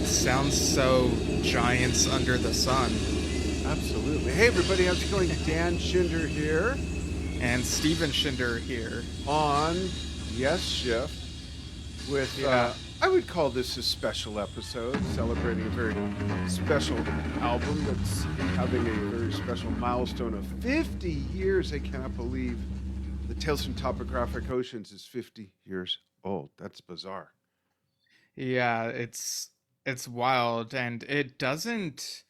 sounds so giants under the sun. Absolutely. Hey, everybody, how's it going? Dan Schinder here And Steven Schinder here. on Yesshift with, Yeah. I would call this a special episode celebrating a very special album that's having a very special milestone of 50 years. I cannot believe the Tales from Topographic Oceans is 50 years old. That's bizarre. Yeah, it's wild and it doesn't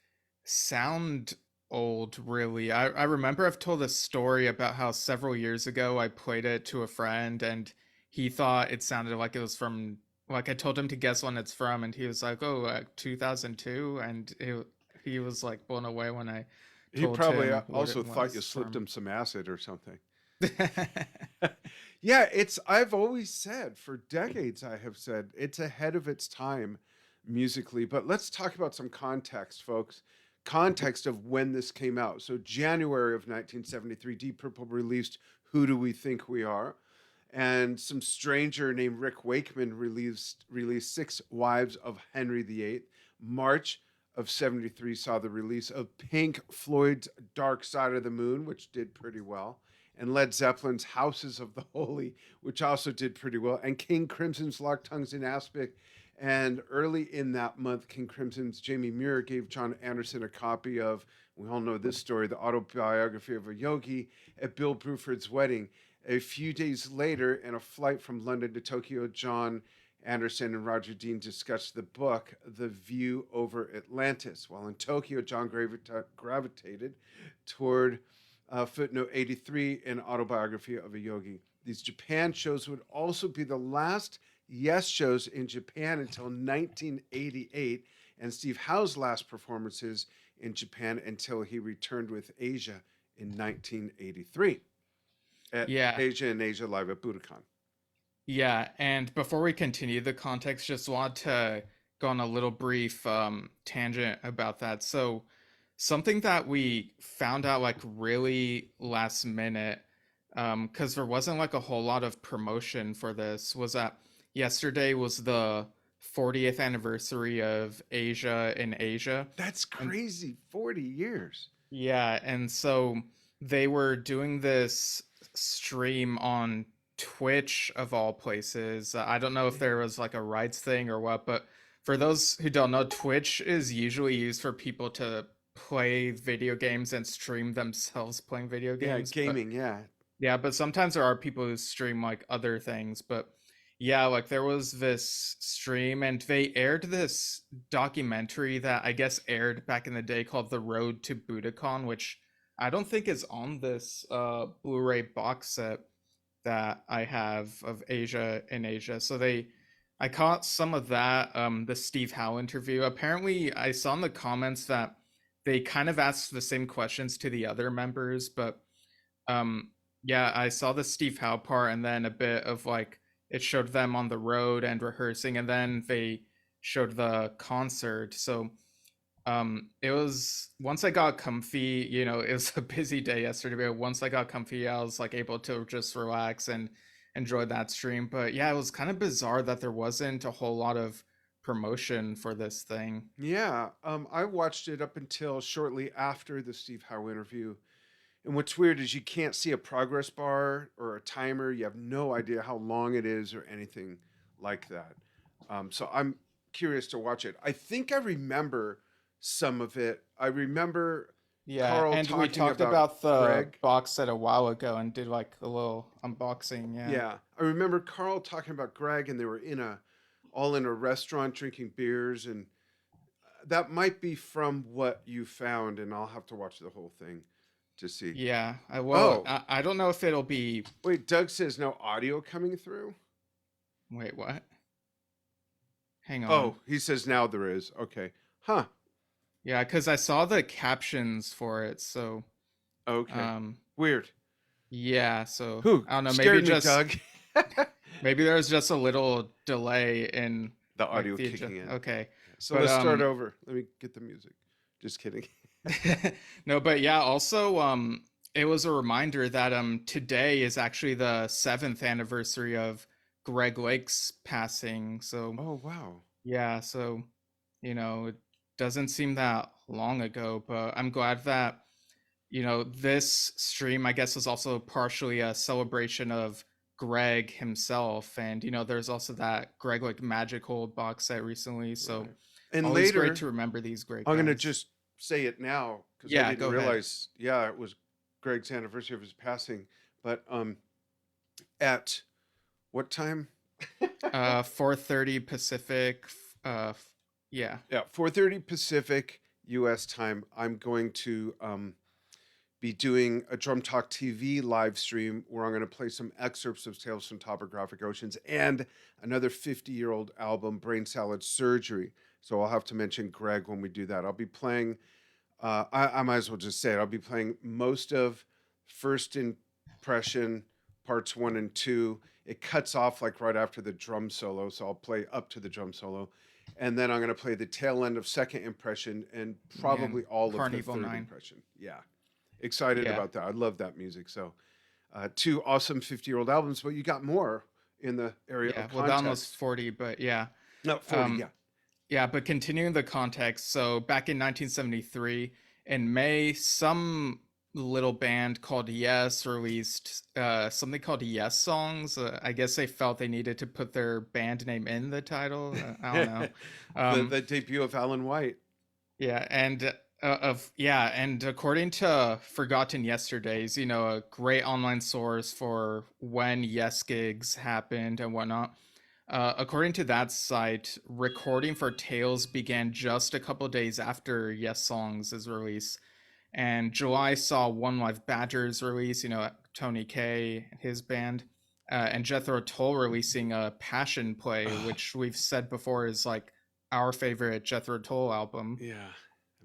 sound old really. I remember I've told a story about how several years ago I played it to a friend and he thought it sounded like it was from like I told him to guess when it's from and he was like, "Oh, 2002." And he was like blown away when I He told probably him what also it thought you was slipped from. him some acid or something. Yeah, I've always said for decades, I have said it's ahead of its time musically. But let's talk about some context, folks. Context of when this came out. So, January of 1973, Deep Purple released Who Do We Think We Are? And some stranger named Rick Wakeman released Six Wives of Henry VIII. March of 73 saw the release of Pink Floyd's Dark Side of the Moon, which did pretty well, and Led Zeppelin's Houses of the Holy, which also did pretty well, and King Crimson's Locked Tongues in Aspic. And early in that month, King Crimson's Jamie Muir gave John Anderson a copy of, we all know this story, the autobiography of a yogi at Bill Bruford's wedding. A few days later, in a flight from London to Tokyo, John Anderson and Roger Dean discussed the book, The View Over Atlantis. While in Tokyo, John gravitated toward footnote 83, an autobiography of a yogi. These Japan shows would also be the last Yes shows in Japan until 1988, and Steve Howe's last performances in Japan until he returned with Asia in 1983 at Yeah. Asia and Asia Live at Budokan. Yeah, and before we continue the context, just want to go on a little brief tangent about that. So, something that we found out like really last minute, because there wasn't like a whole lot of promotion for this, was that yesterday was the 40th anniversary of Asia in Asia. That's And crazy. 40 years. yeah, and so they were doing this stream on Twitch of all places. I don't know if there was like a rights thing or what, but for those who don't know, Twitch is usually used for people to play video games and stream themselves playing video Yeah, games. But gaming. Yeah. yeah, but sometimes there are people who stream like other things. But yeah, like there was this stream and they aired this documentary that I guess aired back in the day called The Road to Budokan, which I don't think is on this Blu-ray box set that I have of Asia in Asia. So I caught some of that, the Steve Howe interview. Apparently I saw in the comments that they kind of asked the same questions to the other members, but um yeah, I saw the Steve Howe part and then a bit of like it showed them on the road and rehearsing and then they showed the concert. So it was once I got comfy, it was a busy day yesterday, but once I got comfy, I was like able to just relax and enjoy that stream. But yeah, it was kind of bizarre that there wasn't a whole lot of promotion for this thing. Yeah. I watched it up until shortly after the Steve Howe interview. And what's weird is you can't see a progress bar or a timer. You have no idea how long it is or anything like that. So I'm curious to watch it. I think I remember some of it. I remember Yeah, Carl and we talking talked about about the Greg. box set a while ago and did like a little unboxing. Yeah. Yeah, I remember Carl talking about Greg, and they were all in a restaurant drinking beers, and that might be from what you found, and I'll have to watch the whole thing to see. Yeah, I will. Oh, I don't know if it'll be. wait, Doug says no audio coming through. Wait, what? Hang on. Oh, he says now there is. Okay, huh? Yeah, because I saw the captions for it. So, Okay, um, weird. yeah. So Who I don't know. Maybe scared me, just Doug? maybe there's just a little delay in The like audio the kicking in. okay, So but let's start over. Let me get the music. Just kidding. no, but yeah. Also, it was a reminder that today is actually the 7th anniversary of Greg Lake's passing. So Oh wow. yeah. So It doesn't seem that long ago, but I'm glad that this stream, I guess, is also partially a celebration of Greg himself. And, there's also that Greg like Magical box set recently. So Right. And always great later, to remember these great I'm going to guys. just say it now because I Yeah, didn't go ahead. realize, yeah, it was Greg's anniversary of his passing. But at what time? 4:30 Pacific. Yeah, Yeah, 4:30 Pacific US time. I'm going to be doing a Drum Talk TV live stream where I'm going to play some excerpts of Tales from Topographic Oceans and another 50-year-old album, Brain Salad Surgery. So I'll have to mention Greg when we do that. I'll be playing, I might as well just say it, I'll be playing most of First Impression parts one and two. It cuts off like right after the drum solo. So I'll play up to the drum solo. And then I'm going to play the tail end of Second Impression and man, probably all of the Carnival Third 9. Impression. Yeah, excited Yeah, about that. I love that music. So, two awesome 50-year-old albums, but you got more in the area of yeah. Well, that one was context. 40, but yeah. Not 40, Um, yeah. Yeah, but continuing the context, so back in 1973, in May, some little band called Yes released something called Yes Songs. I guess they felt they needed to put their band name in the title. I don't know. the Um, the debut of Alan White. yeah, and according to Forgotten Yesterdays, a great online source for when Yes gigs happened and whatnot. According to that site, recording for Tales began just a couple days after Yes Songs' release, and July saw One Life Badger's release. Tony K, his band, and Jethro Tull releasing a Passion Play, Oh, which we've said before is like our favorite Jethro Tull album. yeah,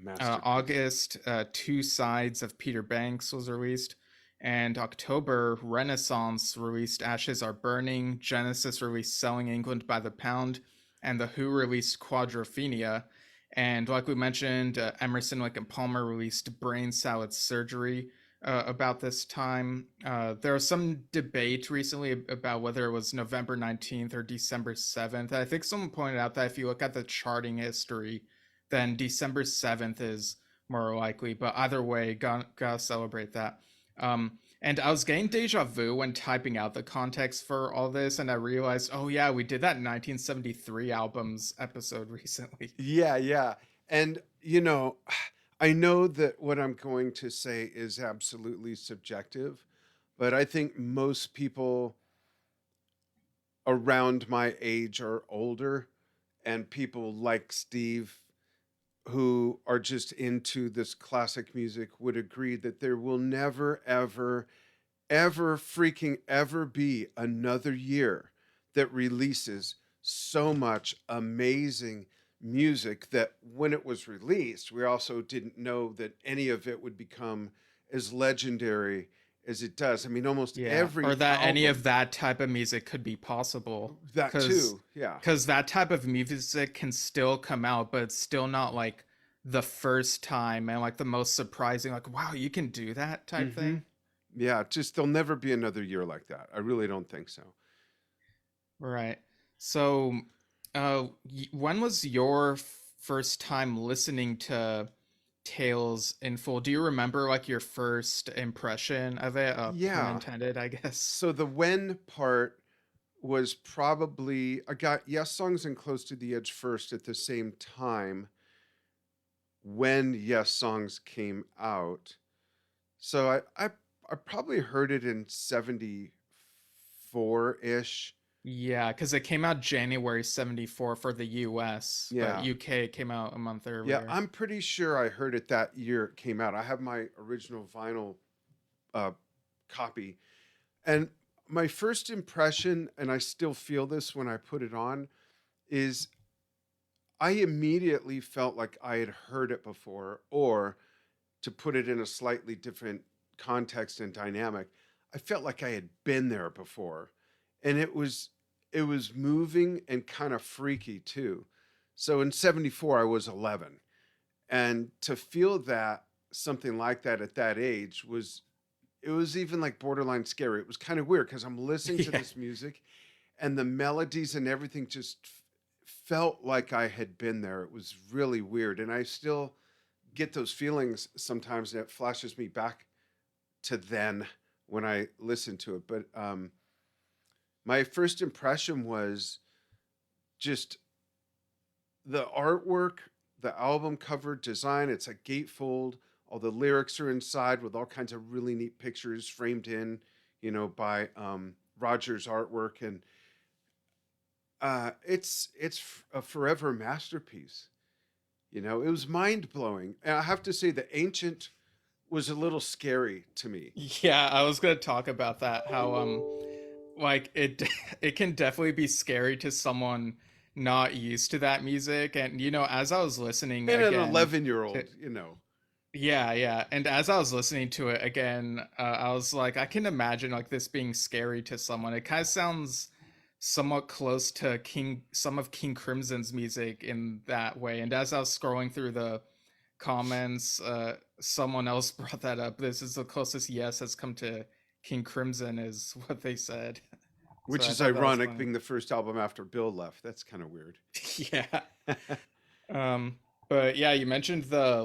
a masterpiece. August, Two Sides of Peter Banks was released. And October, Renaissance released Ashes Are Burning, Genesis released Selling England by the Pound, and The Who released Quadrophenia. And like we mentioned, Emerson, Lake and Palmer released Brain Salad Surgery about this time. There was some debate recently about whether it was November 19th or December 7th. I think someone pointed out that if you look at the charting history, then December 7th is more likely. But either way, gotta celebrate that. And I was getting deja vu when typing out the context for all this, and I realized, oh yeah, we did that 1973 albums episode recently. Yeah, yeah. And, I know that what I'm going to say is absolutely subjective, but I think most people around my age or older, and people like Steve who are just into this classic music would agree that there will never, ever, ever freaking ever be another year that releases so much amazing music that when it was released, we also didn't know that any of it would become as legendary as it does. I mean, almost Yeah, every or that any of album, that type of music could be possible, that because too. Yeah. that type of music can still come out, but it's still not like the first time and like the most surprising, like wow, you can do that type Mm-hmm. thing. Yeah. Just there'll never be another year like that. I really don't think so. Right. So, when was your first time listening to Tales in full? Do you remember like your first impression of it? Pun Yeah. intended, I guess. So the when part was probably I got Yes Songs and Close to the Edge first at the same time when Yes Songs came out. So I probably heard it in 74-ish. Yeah, because it came out January 74 for the US, but Yeah. UK came out a month Yeah, earlier. I'm pretty sure I heard it that year it came out. I have my original vinyl uh, copy. And my first impression, and I still feel this when I put it on, is I immediately felt like I had heard it before, or to put it in a slightly different context and dynamic, I felt like I had been there before. And it was moving and kind of freaky too. So in 74 I was 11, and to feel that something like that at that age was it was even like borderline scary. It was kind of weird because I'm listening to Yeah. this music and the melodies and everything just felt like I had been there. It was really weird, and I still get those feelings sometimes, and it flashes me back to then when I listen to it. But my first impression was just the artwork, the album cover design. It's a gatefold. All the lyrics are inside with all kinds of really neat pictures framed in, by Roger's artwork, and it's a forever masterpiece. It was mind blowing, and I have to say, the Ancient was a little scary to me. Yeah, I was gonna talk about that. How like it it can definitely be scary to someone not used to that music. And as I was listening And an again 11-year to old, yeah, yeah, and as I was listening to it again, I was like, I can imagine like this being scary to someone. It kind of sounds somewhat close to some of King Crimson's music in that way. And as I was scrolling through the comments, someone else brought that up. This is the closest Yes has come to King Crimson, is what they said. So which I is thought that was ironic funny. being the first album after Bill left. That's kind of weird. Yeah. Um, but yeah, you mentioned the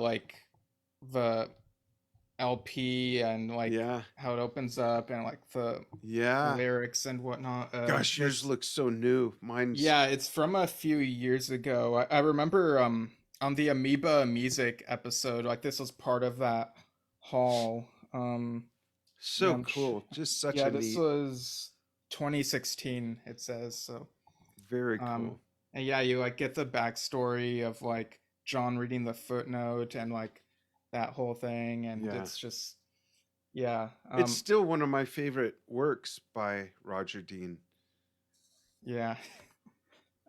LP and like Yeah. how it opens up and like the Yeah. lyrics and whatnot. Gosh, yours This looks so new. Mine's Yeah, it's from a few years ago. I remember on the Amoeba Music episode, like this was part of that haul. Yeah, so cool. Just such yeah, a this neat, was 2016. It says so. very Um, cool. and yeah, you like get the backstory of like John reading the footnote and like that whole thing, and Yeah. it's just yeah, It's still one of my favorite works by Roger Dean. yeah.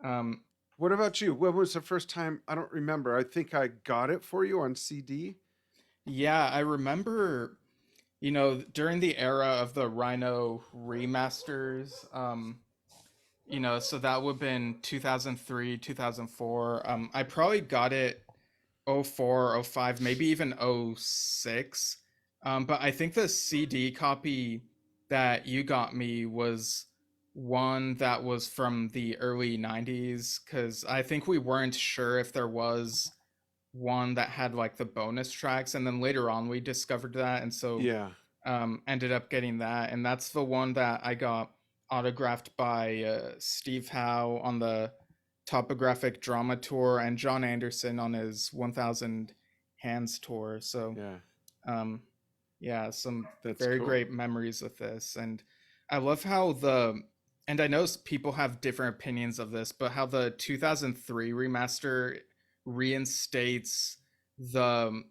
Um, What about you? When was the first time? I don't remember. I think I got it for you on CD. yeah, I remember, during the era of the Rhino remasters, so that would have been 2003, 2004. I probably got it 04, 05, maybe even 06. But I think the CD copy that you got me was one that was from the early 90s, because I think we weren't sure if there was one that had like the bonus tracks, and then later on we discovered that, and so Yeah. ended up getting that, and that's the one that I got autographed by Steve Howe on the Topographic drama tour and John Anderson on his 1000 Hands tour. So Yeah. um, yeah, some That's very cool. great memories with this. And I love how and I know people have different opinions of this, but how the 2003 remaster reinstates the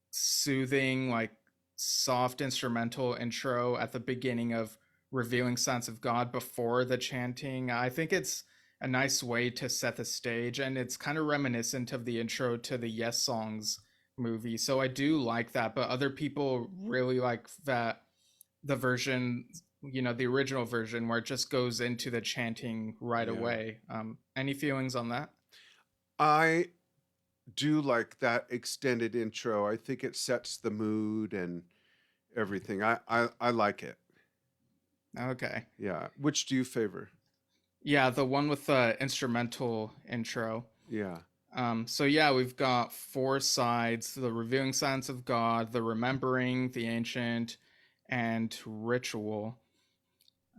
soothing, like soft instrumental intro at the beginning of Revealing Sons of God before the chanting. I think it's a nice way to set the stage, and it's kind of reminiscent of the intro to the Yes Songs movie. So I do like that, but other people really like that the version, the original version where it just goes into the chanting right Yeah. away. Any feelings on that? I do like that extended intro. I think it sets the mood and everything. I like it. Okay. Yeah. Which do you favor? Yeah, the one with the instrumental intro. Yeah. So yeah, we've got four sides: the reviewing science of God, the remembering, the ancient, and ritual.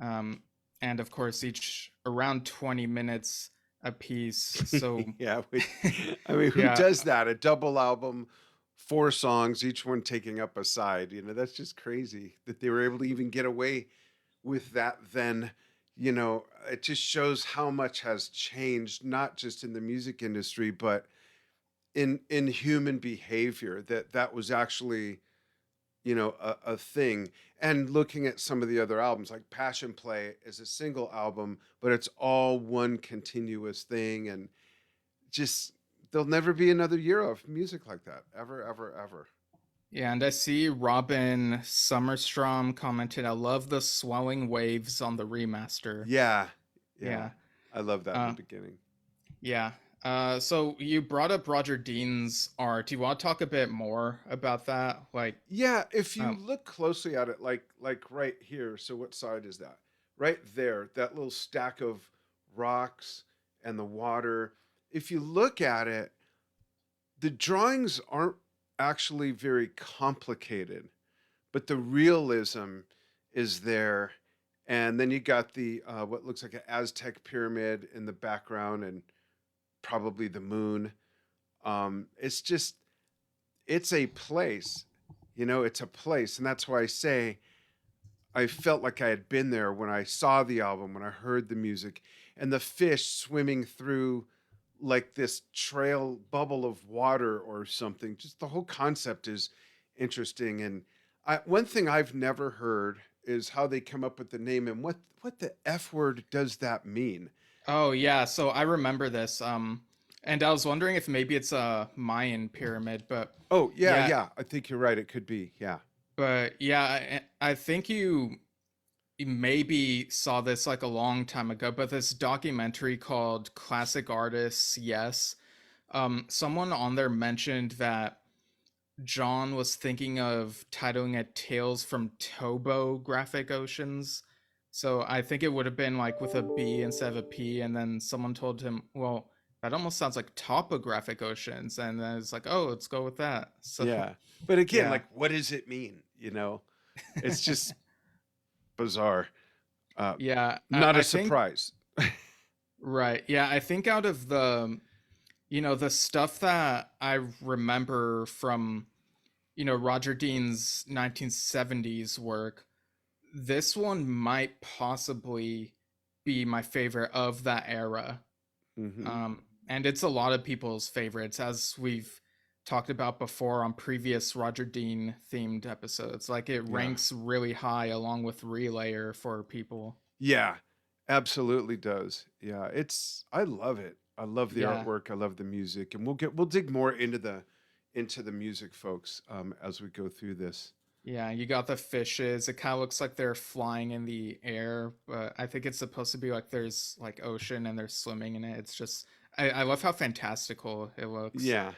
Um, and of course, each around 20 minutes a piece. So Yeah. I mean, who yeah, does that? A double album, four songs, each one taking up a side. That's just crazy that they were able to even get away with that then. It just shows how much has changed, not just in the music industry, but in human behavior, that was actually a thing. And looking at some of the other albums, like Passion Play is a single album, but it's all one continuous thing, and just there'll never be another year of music like that, ever, ever, ever. yeah, and I see Robin Summerstrom commented, "I love the swelling waves on the remaster." Yeah, yeah, Yeah. I love that in the Uh, beginning. Yeah. So you brought up Roger Dean's art. Do you want to talk a bit more about that? Yeah, if you Um, look closely at it, like right here. So what side is that? Right there, that little stack of rocks and the water. If you look at it, the drawings aren't actually very complicated, but the realism is there. And then you got the what looks like an Aztec pyramid in the background, and probably the moon. It's just it's a place, it's a place, and that's why I say I felt like I had been there when I saw the album, when I heard the music, and the fish swimming through like this trail bubble of water or something. Just the whole concept is interesting. And one thing I've never heard is how they come up with the name, and what the F word does that mean? Oh yeah, so I remember this. And I was wondering if maybe it's a Mayan pyramid, Oh, yeah, yeah, yeah. I think you're right. It could be. Yeah. I think you maybe saw this like a long time ago, but this documentary called Classic Artists, Yes. Someone on there mentioned that John was thinking of titling it Tales from Topographic Oceans. So I think it would have been like with a B instead of a P, and then someone told him, well, that almost sounds like topographic oceans, and then it's like, oh, let's go with that. So Yeah. But again, yeah. like, what does it mean? It's just bizarre. Uh, Yeah, Not a I think surprise. right. Yeah, I think out of the stuff that I remember from, Roger Dean's 1970s work, this one might possibly be my favorite of that era. Hmm. And it's a lot of people's favorites, as we've talked about before on previous Roger Dean themed episodes. Like it Yeah. ranks really high along with Relayer for people. Yeah, absolutely does. Yeah, I love it. I love the Yeah. artwork. I love the music, and we'll dig more into the music, folks, as we go through this. Yeah, you got the fishes. It kind of looks like they're flying in the air, but I think it's supposed to be like there's like ocean and they're swimming in it. It's just, I love how fantastical it looks. Yeah.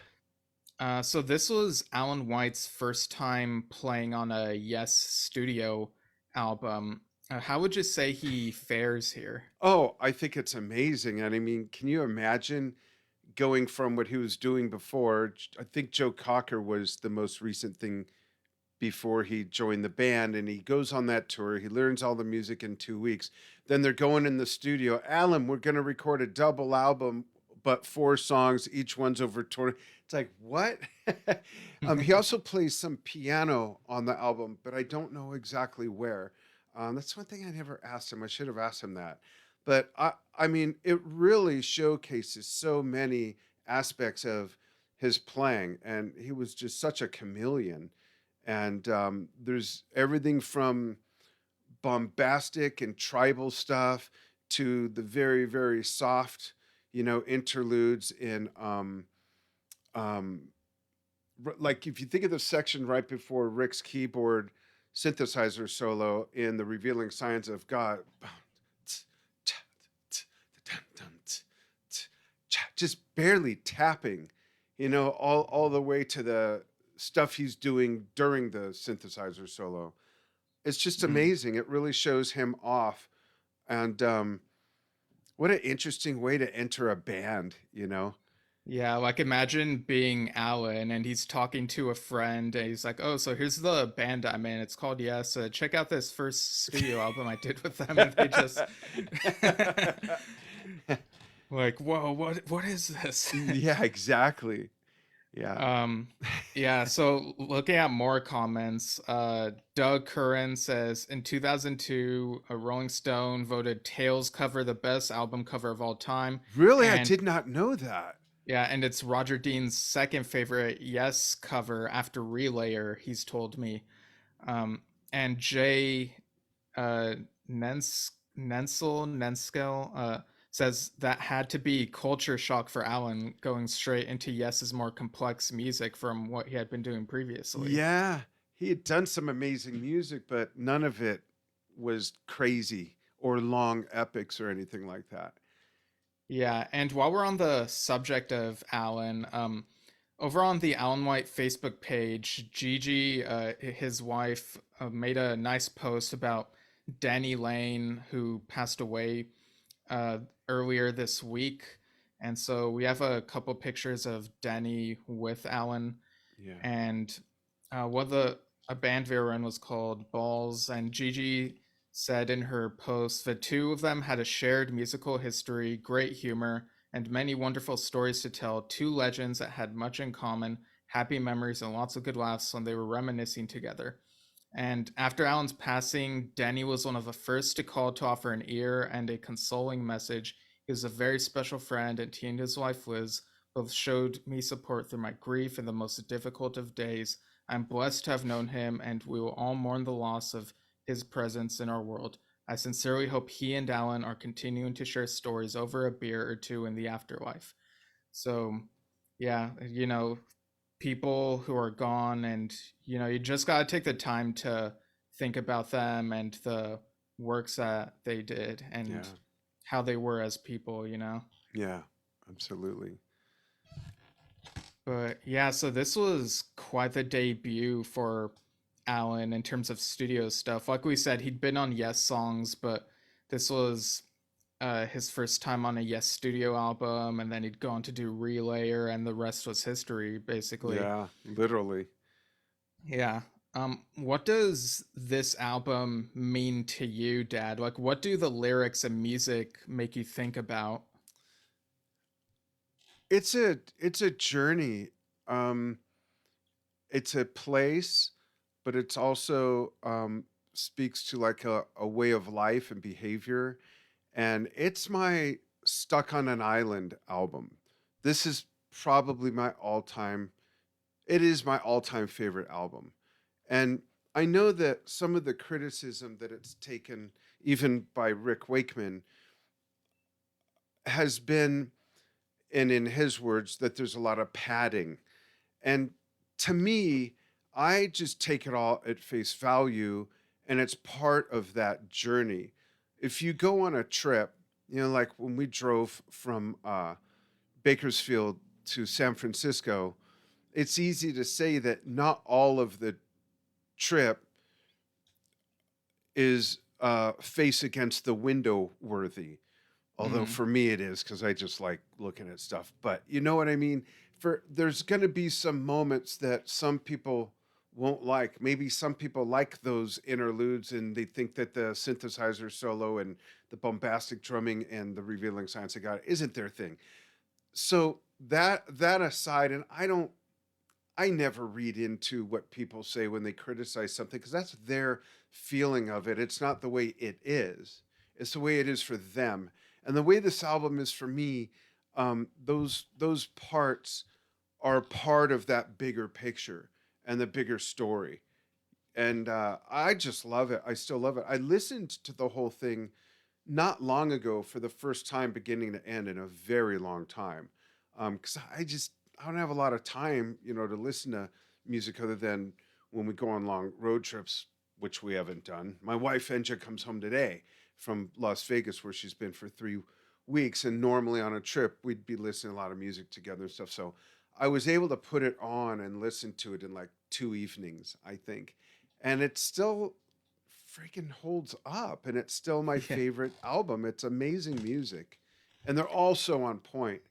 So this was Alan White's first time playing on a Yes studio album. How would you say he fares here? Oh, I think it's amazing. And I mean, can you imagine going from what he was doing before? I think Joe Cocker was the most recent thing before he joined the band, and he goes on that tour. He learns all the music in 2 weeks. Then they're going in the studio. Alan, we're going to record a double album, but 4 songs. Each one's over 20. It's like, what? He also plays some piano on the album, but I don't know exactly where. That's one thing I never asked him. I should have asked him that. But I mean, it really showcases so many aspects of his playing, and he was just such a chameleon. And there's everything from bombastic and tribal stuff to the very, very soft, interludes in um, like if you think of the section right before Rick's keyboard synthesizer solo in The Revealing Signs of God, just barely tapping, all the way to the stuff he's doing during the synthesizer solo. It's just Mm. amazing. It really shows him off. And what an interesting way to enter a band. Yeah, like imagine being Alan and he's talking to a friend and he's like, "Oh, so here's the band I'm in. It's called Yes. Check out this first studio album I did with them." And they just like, "Whoa, what is this?" Yeah, exactly. Yeah. Um, yeah, so looking at more comments, Doug Curran says in 2002, a Rolling Stone voted Tails cover the best album cover of all time. Really, I And did not know that. yeah, and it's Roger Dean's second favorite Yes cover after Relayer, he's told me. And Jay uh, Nenskel says that had to be culture shock for Alan going straight into Yes's more complex music from what he had been doing previously. Yeah, he had done some amazing music, but none of it was crazy or long epics or anything like that. Yeah, and while we're on the subject of Alan, over on the Alan White Facebook page, Gigi, his wife, made a nice post about Danny Lane, who passed away uh, earlier this week. And so we have a couple pictures of Denny with Alan, Yeah. and what the a band they were in was called Balls. And Gigi said in her post, the two of them had a shared musical history, great humor, and many wonderful stories to tell. Two legends that had much in common, happy memories, and lots of good laughs when they were reminiscing together. And after Alan's passing, Danny was one of the first to call to offer an ear and a consoling message. He was a very special friend, and he and his wife Liz both showed me support through my grief in the most difficult of days. I'm blessed to have known him, and we will all mourn the loss of his presence in our world. I sincerely hope he and Alan are continuing to share stories over a beer or two in the afterlife. So, yeah, people who are gone, and you just got to take the time to think about them and the works that they did and Yeah. how they were as people. Yeah. Absolutely. But yeah, so this was quite the debut for Alan in terms of studio stuff. Like we said, he'd been on Yes songs, but this was his first time on a Yes studio album, and then he'd gone to do Relayer, and the rest was history, basically. Yeah. Literally. Yeah. What does this album mean to you, Dad? Like, what do the lyrics and music make you think about? It's a journey. Um, it's a place, but it's also speaks to like a way of life and behavior. And it's my Stuck on an Island album. This is probably my all time, it is my all time favorite album. And I know that some of the criticism that it's taken, even by Rick Wakeman, has been, and in his words, that there's a lot of padding. And to me, I just take it all at face value, and it's part of that journey. If you go on a trip, like when we drove from Bakersfield to San Francisco, it's easy to say that not all of the trip is face against the window worthy. Although Mm, for me it is because I just like looking at stuff. But you know what I mean? For there's going to be some moments that some people won't like. Maybe some people like those interludes and they think that the synthesizer solo and the bombastic drumming and the revealing science of God isn't their thing. So that aside, and I never read into what people say when they criticize something because that's their feeling of it. It's not the way it is. It's the way it is for them. And the way this album is for me, those parts are part of that bigger picture and the bigger story. And I just love it. I still love it. I listened to the whole thing not long ago for the first time, beginning to end, in a very long time. Because I don't have a lot of time, to listen to music other than when we go on long road trips, which we haven't done. My wife Enja comes home today from Las Vegas, where she's been for 3 weeks, and normally on a trip we'd be listening to a lot of music together and stuff. So I was able to put it on and listen to it in like 2 evenings, I think, and it still freaking holds up, and it's still my yeah. favorite album. It's amazing music, and they're all so on point.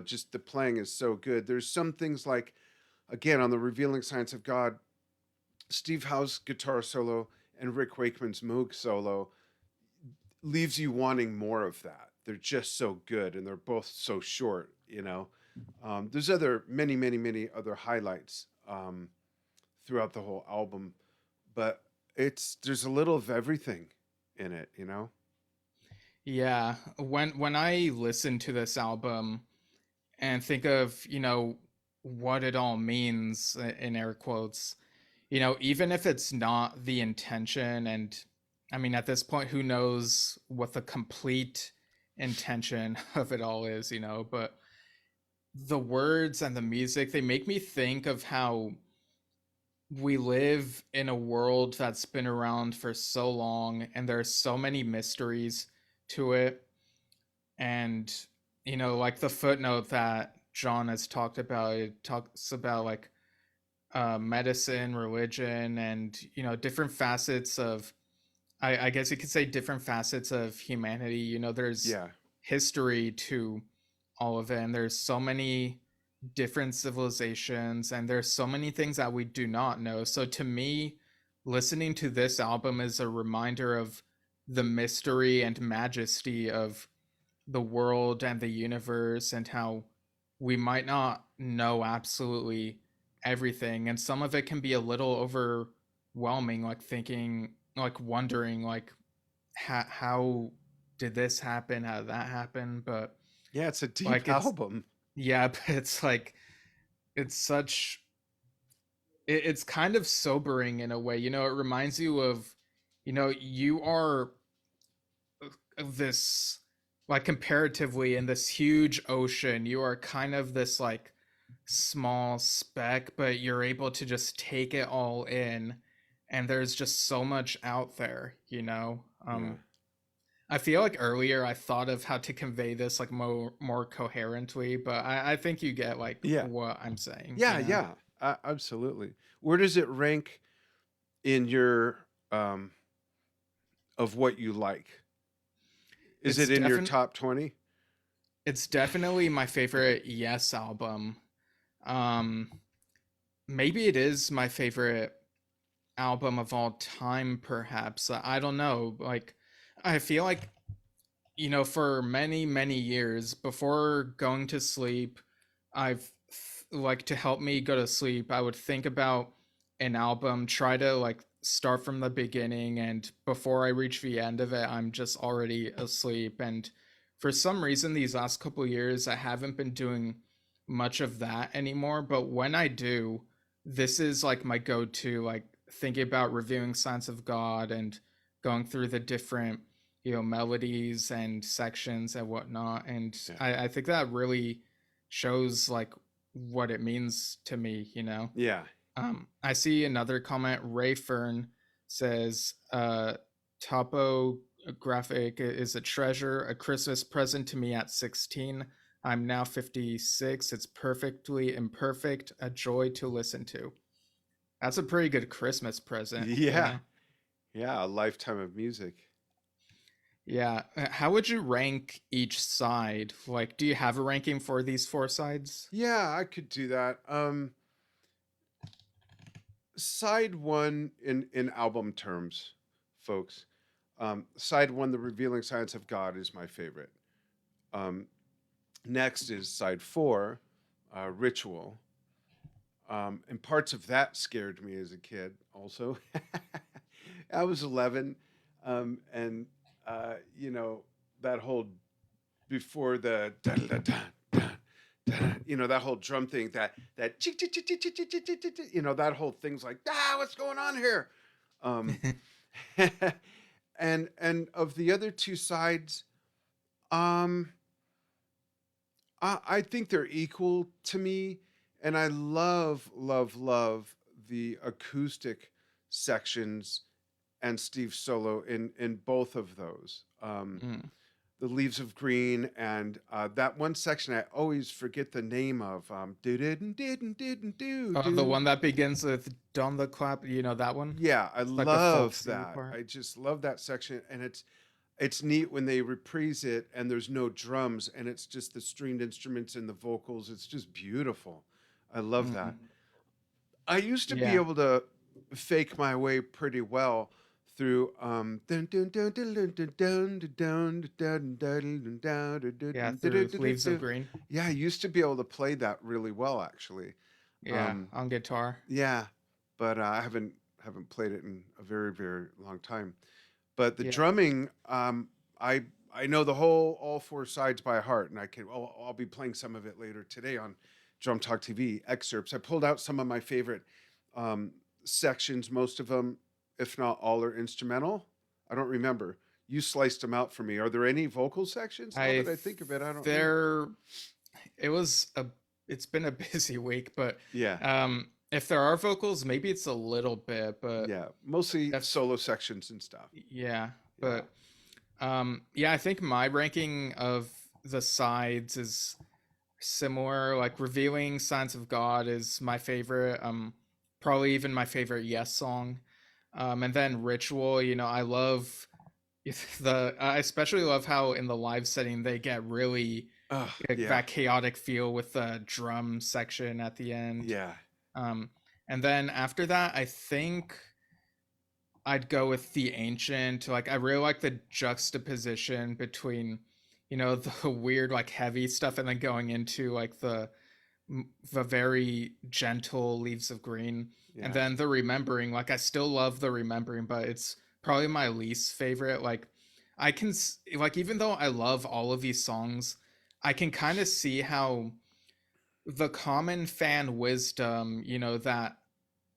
Just the playing is so good. There's some things like, again, on the Revealing Science of God, Steve Howe's guitar solo and Rick Wakeman's Moog solo leaves you wanting more of that. They're just so good, and they're both so short. There's many, many, many other highlights throughout the whole album, but there's a little of everything in it. Yeah. When I listen to this album and think of, what it all means in air quotes, even if it's not the intention, and I mean, at this point, who knows what the complete intention of it all is, but the words and the music, they make me think of how we live in a world that's been around for so long, and there's so many mysteries to it. And, like the footnote that John has talked about, it talks about like medicine, religion, and different facets of. I guess you could say different facets of humanity. There's Yeah, history to all of it, and there's so many different civilizations, and there's so many things that we do not know. So to me, listening to this album is a reminder of the mystery and majesty of the world and the universe, and how we might not know absolutely everything, and some of it can be a little overwhelming, like thinking, like wondering, like how did this happen, how did that happen. But Yeah, it's a deep like it's, album. yeah, but it's like it's such it's kind of sobering in a way. It reminds you of, you are this, like, comparatively in this huge ocean, you are kind of this like small speck, but you're able to just take it all in, and there's just so much out there. Yeah. I feel like earlier I thought of how to convey this like more coherently, but I think you get like Yeah. what I'm saying, Yeah, yeah. Absolutely. Where does it rank in your um of what you like? Is It's it in your definitely top 20? it's definitely my favorite Yes album. Um Maybe it is my favorite album of all time, perhaps. I don't know. Like, I feel like, for many, many years before going to sleep, I've like, to help me go to sleep, I would think about an album, try to like start from the beginning, and before I reach the end of it, I'm just already asleep. And for some reason, these last couple years, I haven't been doing much of that anymore. But when I do, this is like my go-to, like thinking about reviewing Signs of God and going through the different, melodies and sections and whatnot. And Yeah. I think that really shows like what it means to me. Yeah. I see another comment. Ray Fern says, Topographic is a treasure, a Christmas present to me at 16. I'm now 56. It's perfectly imperfect, a joy to listen to. That's a pretty good Christmas present, you Yeah. know? Yeah, a lifetime of music. Yeah. How would you rank each side? Like, do you have a ranking for these four sides? Yeah, I could do that. Side 1 in album terms, folks. Side 1, The Revealing Science of God is my favorite. Um Next is side 4, Ritual. And parts of that scared me as a kid also. I was 11. And, that whole, before the, dun, dun, dun, dun, dun, that whole drum thing, that, that whole thing's like, what's going on here? Um, and of the other two sides, um, I think they're equal to me, and I love, love, love the acoustic sections and Steve's solo in both of those. Mm. The Leaves of Green and that one section I always forget the name of. Do didn't didn't didn't do Oh, the do. one that begins with "Don the Clap," that one? Yeah, I It's like the love folksy that. part. I just love that section, and it's neat when they reprise it and there's no drums and it's just the stringed instruments and the vocals. It's just beautiful. I love that. Mm. I used to be Yeah. able to fake my way pretty well through Yeah, through "Leaves of Green." yeah, I used to be able to play that really well actually. Yeah, Um, on guitar. yeah, but I haven't played it in a very, very long time. But the Yeah. drumming, I know the whole all four sides by heart, and I'll be playing some of it later today on Drum Talk TV excerpts. I pulled out some of my favorite um, sections. Most of them, if not all, are instrumental. I don't remember. You sliced them out for me. Are there any vocal sections? Now I that I think of it, I don't know. there it was a it's been a busy week, but Yeah, if there are vocals, maybe it's a little bit, but yeah, mostly def solo sections and stuff. yeah, Yeah, but yeah, I think my ranking of the sides is similar. Like, Revealing Signs of God is my favorite, probably even my favorite Yes song. And then Ritual, I love I especially love how in the live setting they get really Oh, like yeah. that chaotic feel with the drum section at the end. Yeah. Um, and then after that, I think I'd go with the ancient. Like I really like the juxtaposition between, the weird like heavy stuff and then going into like the very gentle leaves of green, and Yeah. then the remembering. Like I still love the remembering, but it's probably my least favorite. Like like even though I love all of these songs, I can kind of see how the common fan wisdom, that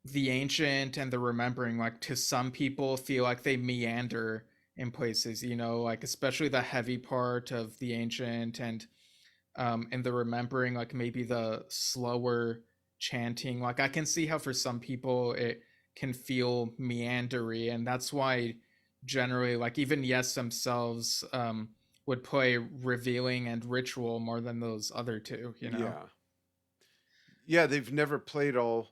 the ancient and the remembering, like to some people feel like they meander in places, like especially the heavy part of the ancient and the remembering, like maybe the slower chanting. Like I can see how for some people it can feel meandery, and that's why generally, like even Yes themselves would play revealing and ritual more than those other two. Yeah. Yeah, they've never played all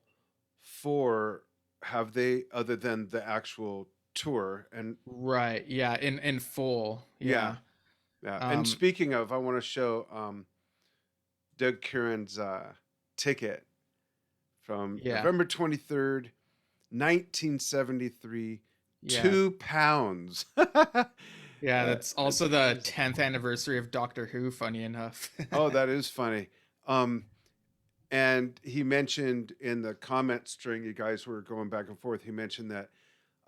four, have they, other than the actual tour? And Right. Yeah. In full. yeah, Yeah. yeah. And Um. speaking of, I want to show Doug Kieran's ticket from Yeah. November 23rd, 1973. Yeah. £2. Yeah. That's That's also the crazy. 10th anniversary of Doctor Who. Funny enough. Oh, that is funny. Um, and he mentioned in the comment string, you guys were going back and forth. He mentioned that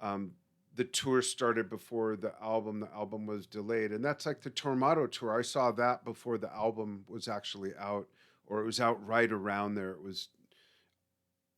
um, the tour started before the album. The album was delayed, and that's like the Tormato tour. I saw that before the album was actually out, or it was out right around there. It was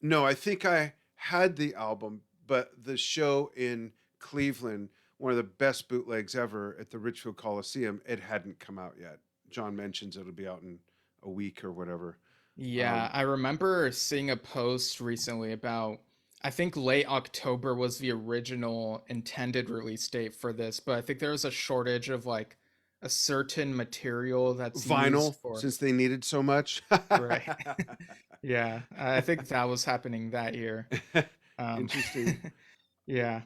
no, I think I had the album, but the show in Cleveland, one of the best bootlegs ever at the Richfield Coliseum, it hadn't come out yet. John mentions it'll be out in a week or whatever. Yeah, Um, I remember seeing a post recently about, I think late October was the original intended release date for this, but I think there was a shortage of like a certain material that's used Vinyl, for. since they needed so much. Right. Yeah, I think that was happening that year. Um, Interesting. yeah.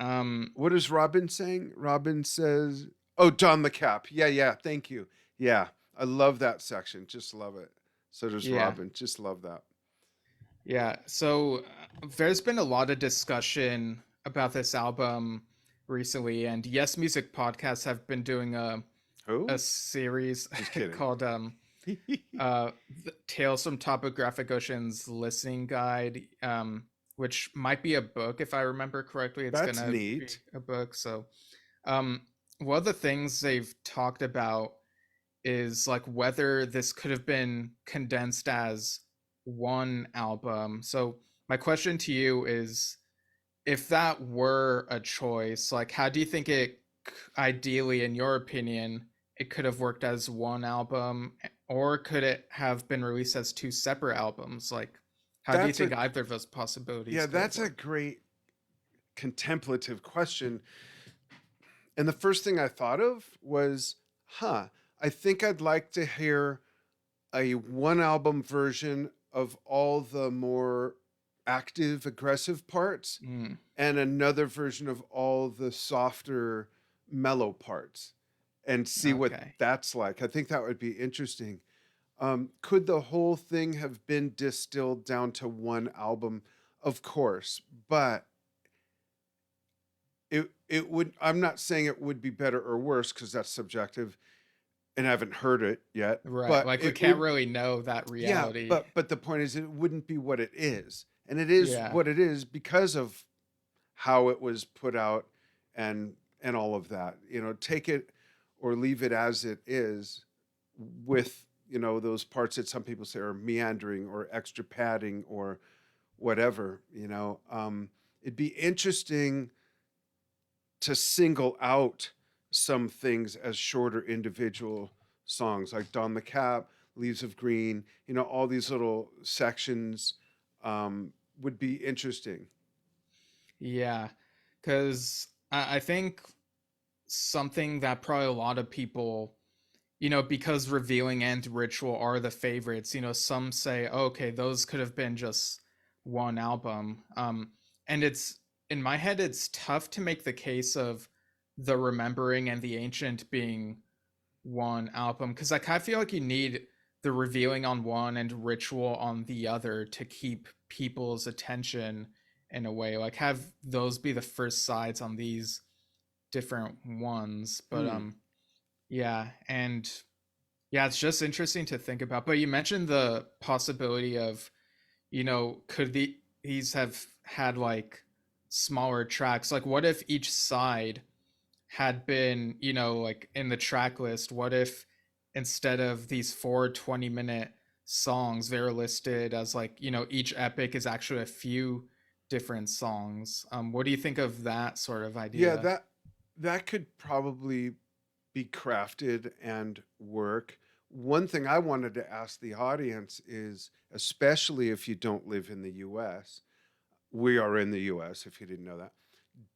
Um, What is Robin saying? Robin says, "Oh, Don the Cap." Yeah, yeah. Thank you. Yeah, I love that section. Just love it. So does yeah. Robin. Just love that. Yeah. So there's been a lot of discussion about this album recently, and Yes Music podcasts have been doing a Who? series Just kidding. called Tales from Topographic Ocean's Listening Guide, which might be a book if I remember correctly. It's That's gonna be neat. a book. So um, one of the things they've talked about is like whether this could have been condensed as one album. So my question to you is, if that were a choice, like how do you think ideally, in your opinion, it could have worked as one album, or could it have been released as two separate albums? Like, how do you That's a think either of those possibilities yeah. could have That's a worked? great contemplative question. And the first thing I thought of was, huh. I think I'd like to hear a one album version of all the more active, aggressive parts, Mm, and another version of all the softer, mellow parts, and see what okay. that's like. I think that would be interesting. Could the whole thing have been distilled down to one album? Of course, but it would. I'm not saying it would be better or worse because that's subjective, and I haven't heard it yet. Right. But Like we it can't would. really know that Yeah, reality. but the point is, it wouldn't be what it is, and it is Yeah. what it is because of how it was put out and all of that. Take it or leave it as it is, with those parts that some people say are meandering or extra padding or whatever. It'd be interesting to single out some things as shorter individual songs like Don the Cap, Leaves of Green, all these little sections would be interesting. Yeah. Because I think something that probably a lot of people, because revealing and ritual are the favorites, some say, oh, okay, those could have been just one album. And it's, in my head, it's tough to make the case of the remembering and the ancient being one album, because I kind of feel like you need the revealing on one and ritual on the other to keep people's attention in a way. Like have those be the first sides on these different ones. But Hmm. yeah, and yeah, it's just interesting to think about. But you mentioned the possibility of, could these have had like smaller tracks? Like what if each side had been, like in the track list, what if instead of these 4 20-minute songs, they're listed as like, each epic is actually a few different songs? What do you think of that sort of Yeah, idea? that could probably be crafted and work. One thing I wanted to ask the audience is, especially if you don't live in the US, we are in the US if you didn't know that.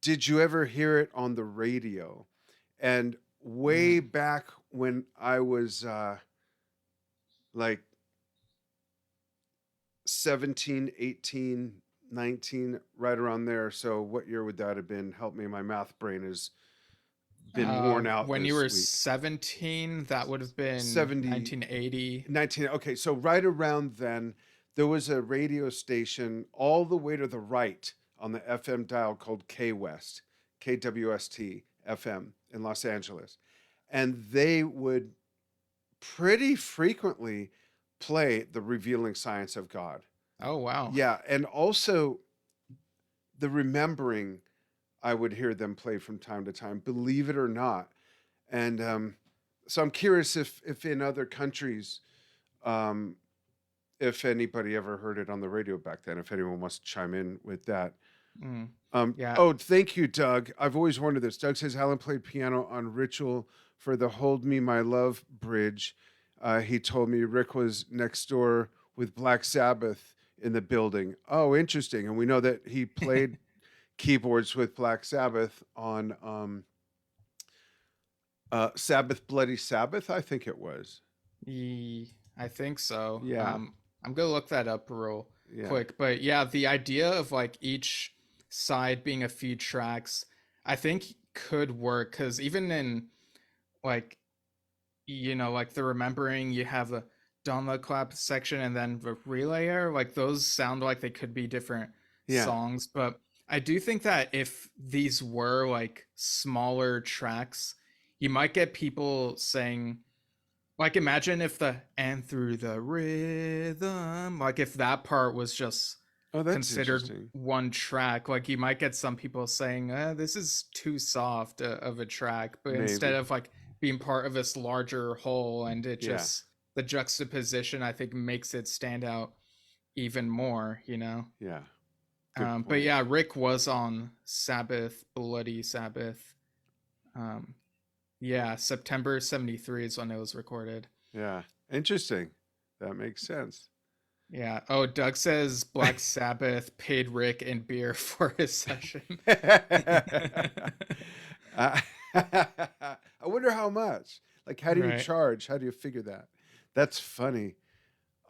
Did you ever hear it on the radio? And way Mm. back when I was like 17, 18, 19, right around there. So what year would that have been? Help me, my math brain has been worn out When you this were week. 17, that would have been 70, 1980. 19. Okay, so right around then, there was a radio station all the way to the right on the FM dial called K West, KWST FM in Los Angeles. And they would pretty frequently play The Revealing Science of God. Oh, wow. Yeah, and also the Remembering, I would hear them play from time to time, believe it or not. And so I'm curious if in other countries, um, if anybody ever heard it on the radio back then, if anyone wants to chime in with that. Mm. Yeah. Oh, thank you, Doug. I've always wondered this. Doug says Alan played piano on Ritual for the Hold Me My Love bridge. He told me Rick was next door with Black Sabbath in the building. Oh, interesting. And we know that he played keyboards with Black Sabbath on Sabbath Bloody Sabbath, I think it was. I think so. Yeah, I'm gonna look that up real yeah, quick, but yeah, the idea of like each side being a few tracks, I think could work because even in like like the remembering, you have the download clap section and then the relayer, like those sound like they could be different yeah. songs, but I do think that if these were like smaller tracks, you might get people saying, like, imagine if the "and through the rhythm," like if that part was just Oh, that's considered interesting. one track, like you might get some people saying, this is too soft of a track, but instead Maybe. of like being part of this larger whole, and it Yeah, just, the juxtaposition, I think, makes it stand out even more. yeah. Good But point. yeah, Rick was on Sabbath, Bloody Sabbath. Um, yeah, September 73 is when it was recorded. Yeah. Interesting. That makes sense. Yeah. Oh, Doug says Black Sabbath paid Rick in beer for his session. I I wonder how much. Like, how do you Right. charge? How do you figure that? That's funny.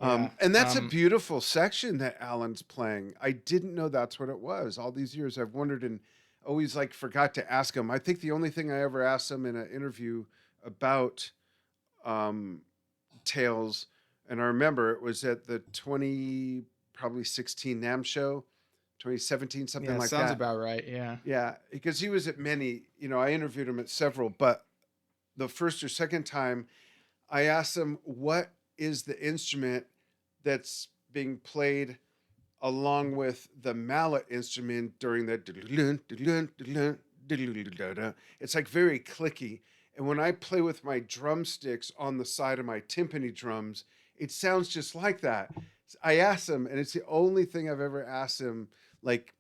Yeah. And that's a beautiful section that Alan's playing. I didn't know that's what it was. All these years I've wondered and always like forgot to ask him. I think the only thing I ever asked him in an interview about um, Tales, and I remember it was at the 20 probably 16 NAM show, 2017, something Yeah, like sounds that. about right. Yeah. Yeah, because he was at many, I interviewed him at several, but the first or second time I asked him what is the instrument that's being played along with the mallet instrument during the it's like very clicky. And when I play with my drumsticks on the side of my timpani drums, it sounds just like that. I asked him, and it's the only thing I've ever asked him, like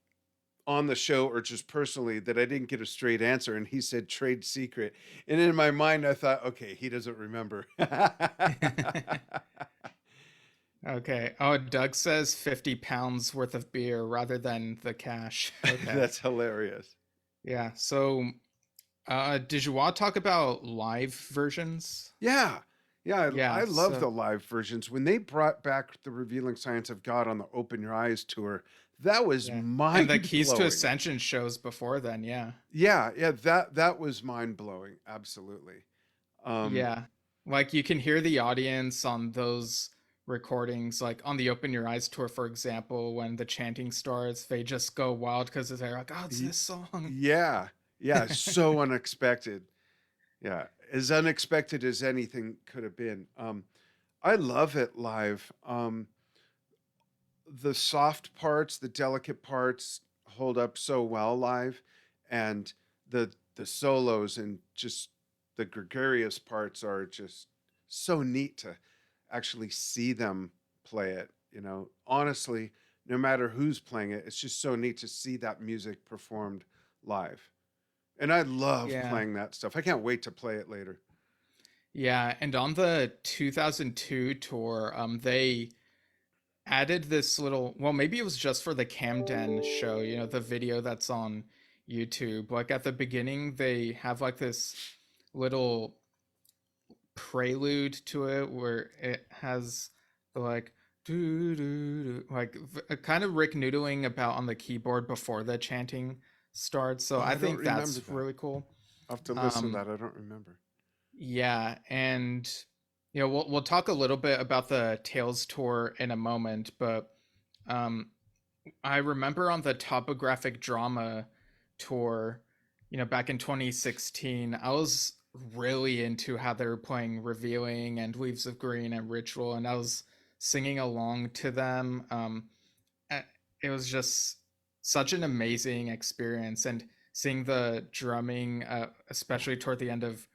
on the show or just personally, that I didn't get a straight answer. And he said trade secret. And in my mind, I thought, okay, he doesn't remember. Okay. Oh, Doug says 50 pounds worth of beer rather than the cash. Okay. That's hilarious. Yeah. So, did you want to talk about live versions? Yeah. Yeah, I Yeah. love So, the live versions. When they brought back the Revealing Science of God on the Open Your Eyes tour, that was yeah. And the mind Keys to blowing. Ascension shows before then. Yeah. Yeah, yeah, that was mind blowing. Absolutely. Um, Yeah. Like you can hear the audience on those recordings, like on the Open Your Eyes tour, for example, when the chanting starts, they just go wild because they're like, oh, it's y- this song. yeah, yeah, so unexpected. Yeah, as unexpected as anything could have been. I love it live. The soft parts, the delicate parts hold up so well live, and the solos and just the gregarious parts are just so neat to actually see them play it. You know, honestly, no matter who's playing it, it's just so neat to see that music performed live. And I love Yeah. playing that stuff. I can't wait to play it later. Yeah. And on the 2002 tour, they added this little, well, maybe it was just for the Camden show, the video that's on YouTube. Like at the beginning, they have like this little prelude to it where it has the like do do do like kind of Rick noodling about on the keyboard before the chanting starts. So Oh, I I don't think remember that's that. really cool. I'll have to listen to Um, that. I don't remember. yeah, and we'll talk a little bit about the Tales tour in a moment, but um, I remember on the Topographic Drama tour, back in 2016, I was really into how they were playing Revealing and Leaves of Green and Ritual, and I was singing along to them. Uh, it was just such an amazing experience, and seeing the drumming, especially toward the end of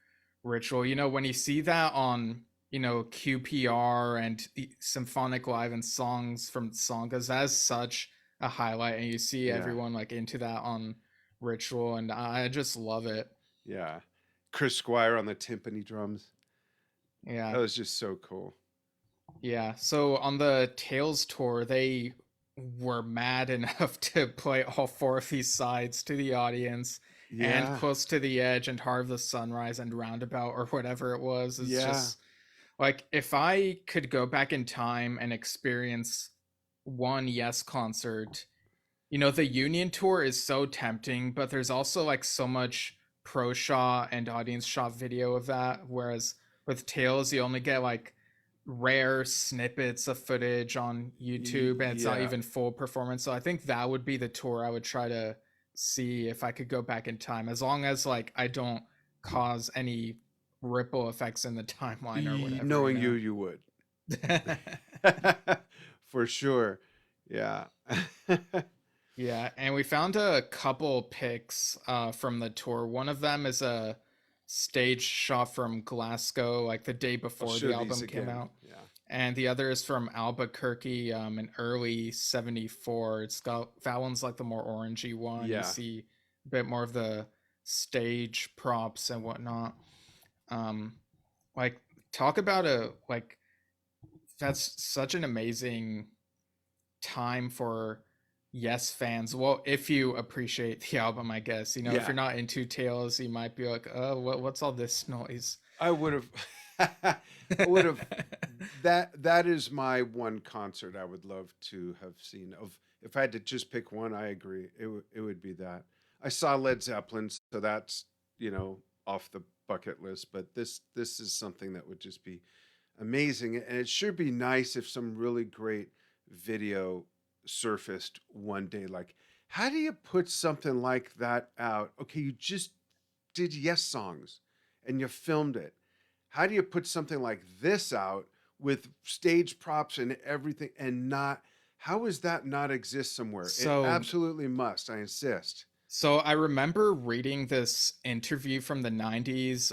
Ritual. When you see that on QPR and the Symphonic Live and songs from Sangas, that's such a highlight, and you see Yeah, everyone like into that on Ritual, and I just love it. yeah. Chris Squire on the timpani drums. Yeah. That was just so cool. Yeah, so on the Tales tour, they were mad enough to play all four of these sides to the audience, and Yeah, Close to the Edge and Heart of the Sunrise and Roundabout or whatever it was. Is yeah. just like if I could go back in time and experience one Yes concert, the Union tour is so tempting, but there's also like so much pro shot and audience shot video of that. Whereas with Tales, you only get like rare snippets of footage on YouTube and it's not Yeah. even full performance. So I think that would be the tour I would try to see if I could go back in time, as long as like I don't cause any ripple effects in the timeline or whatever, Knowing you, you would. For sure. Yeah. Yeah, and we found a couple pics from the tour. One of them is a stage shot from Glasgow, like the day I'll before the show these album came again. out. Yeah. And the other is from Albuquerque in early 74. It's got that one's like the more orangey one. You Yeah. see a bit more of the stage props and whatnot. Um, like, talk about that's such an amazing time for Yes fans. Well, if you appreciate the album, I guess. If Yeah. you're not into Tales, you might be like, "Oh, what's all this noise?" I would have I would have that is my one concert I would love to have seen. Of if I had to just pick one, I agree. It would be that. I saw Led Zeppelin, so that's, off the bucket list, but this is something that would just be amazing, and it should be nice if some really great video surfaced one day. Like, how do you put something like that out? Okay, you just did Yes songs and you filmed it. How do you put something like this out with stage props and everything and not, how is that not exist somewhere? It so absolutely must, I insist. So I remember reading this interview from the 90s.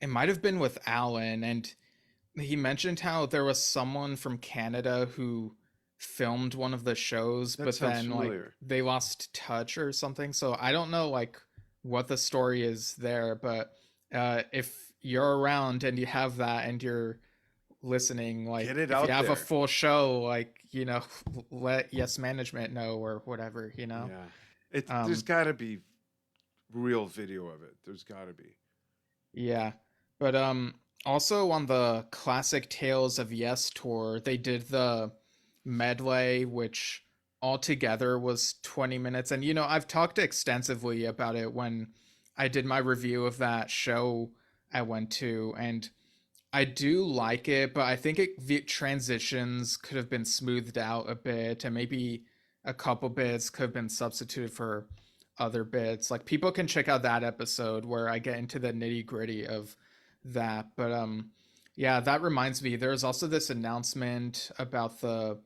It might have been with Alan, and he mentioned how there was someone from Canada who filmed one of the shows, That but sounds then like familiar. they lost touch or something. So I don't know like what the story is there, but if you're around and you have that and you're listening, Get like it if you out have a there. full show, like let Yes Management know or whatever. Yeah. There's Um, got to be real video of it. There's got to be. Yeah. But also on the Classic Tales of Yes tour, they did the medley which altogether was 20 minutes, and I've talked extensively about it when I did my review of that show I went to, and I do like it, but I think the transitions could have been smoothed out a bit, and maybe a couple bits could have been substituted for other bits. Like people can check out that episode where I get into the nitty gritty of that. But yeah, that reminds me. There's also this announcement about the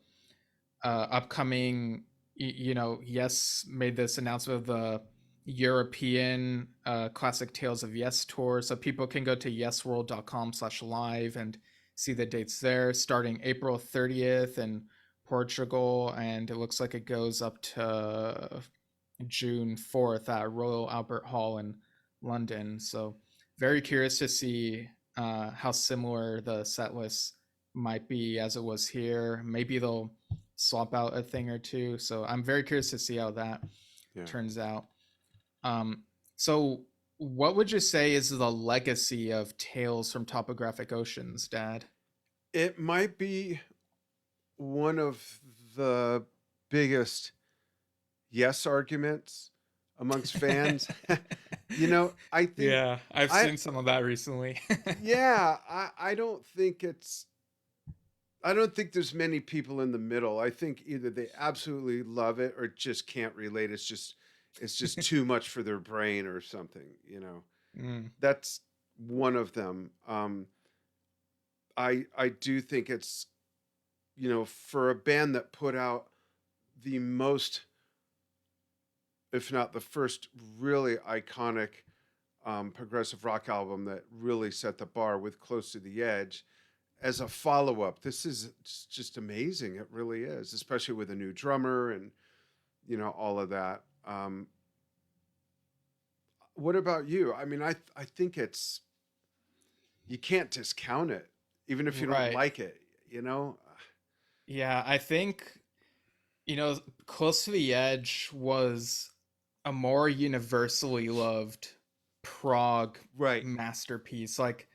upcoming. Yes, made this announcement of the European Classic Tales of Yes tour. So people can go to yesworld.com/live and see the dates there, starting April 30th in Portugal, and it looks like it goes up to June 4th at Royal Albert Hall in London. So very curious to see how similar the set list might be as it was here. Maybe they'll swap out a thing or two. So I'm very curious to see how that Yeah. turns out. Um, so what would you say is the legacy of Tales from Topographic Oceans, Dad? It might be one of the biggest yes arguments amongst fans. I think Yeah, I've I seen some of that recently. yeah, I don't think there's many people in the middle. I think either they absolutely love it or just can't relate. It's just too much for their brain or something. Mm, That's one of them. I do think it's, for a band that put out the most, if not the first really iconic progressive rock album that really set the bar with Close to the Edge, as a follow up, this is just amazing. It really is, especially with a new drummer and all of that. What about you? I mean, I think it's, you can't discount it, even if you don't right. like it. You know, Yeah, I think, Close to the Edge was a more universally loved prog right? masterpiece. Like,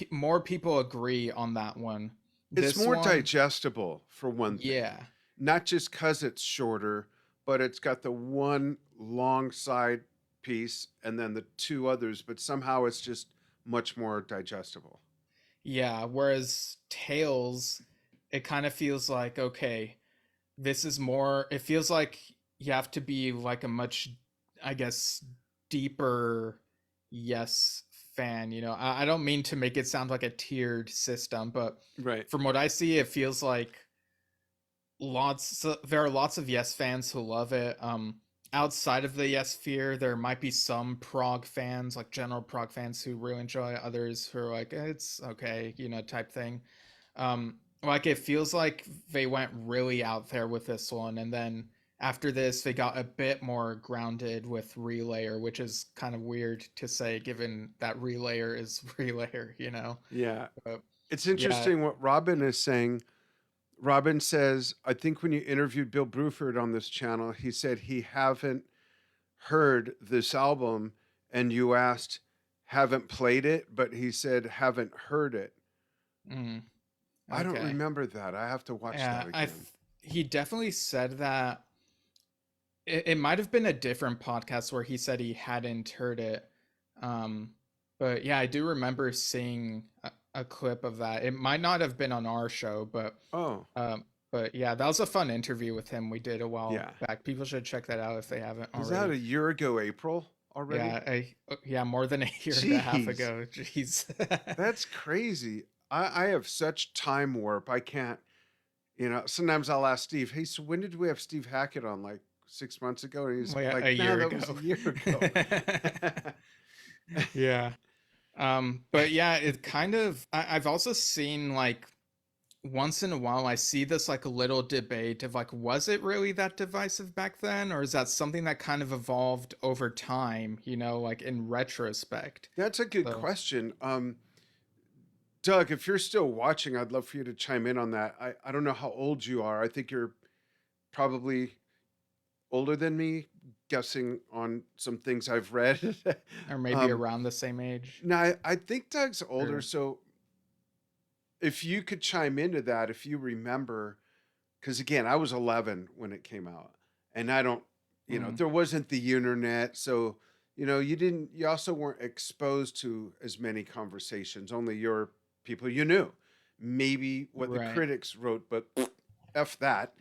more people agree on that one. It's This more one, digestible for one thing, yeah. not just because it's shorter, but it's got the one long side piece and then the two others, but somehow it's just much more digestible. Yeah, whereas Tails, it kind of feels like, okay, this is more, it feels like you have to be like a much, I guess, deeper Yes fan. I don't mean to make it sound like a tiered system, but Right. from what I see, it feels like there are lots of Yes fans who love it. Outside of the Yes sphere, there might be some prog fans, like general prog fans, who really enjoy it. Others who are like, it's okay, type thing. Like it feels like they went really out there with this one, and then after this, they got a bit more grounded with Relayer, which is kind of weird to say, given that Relayer is Relayer. Yeah. But It's yeah, interesting what Robin is saying. Robin says, I think when you interviewed Bill Bruford on this channel, he said he haven't heard this album, and you asked, haven't played it, but he said haven't heard it. mm, I don't okay. remember that. I have to watch Yeah, that again. he definitely said that. It might have been a different podcast where he said he hadn't heard it. Um, but yeah, I do remember seeing a clip of that. It might not have been on our show, Oh, but yeah, that was a fun interview with him we did a while yeah. back. People should check that out if they haven't Was that already. a year ago, April already? Yeah, more than a year and a half Jeez, ago. Jeez. that's crazy. I have such time warp. I can't, sometimes I'll ask Steve, hey, so when did we have Steve Hackett on? Like 6 months ago? And he's Well, yeah, like, a no, year that was a ago. year ago. Yeah. But yeah, it kind of I've also seen like once in a while I see this like a little debate of like, was it really that divisive back then, or is that something that kind of evolved over time, like in retrospect? That's a good So question. Doug, if you're still watching, I'd love for you to chime in on that. I don't know how old you are. I think you're probably older than me, guessing on some things I've read. or maybe um, around the same age. now, I think Doug's older. Or So if you could chime into that, if you remember, because again, I was 11 when it came out, and I don't, mm, there wasn't the internet. So, you also weren't exposed to as many conversations, only your people you knew. Maybe what the Right. critics wrote, but F that.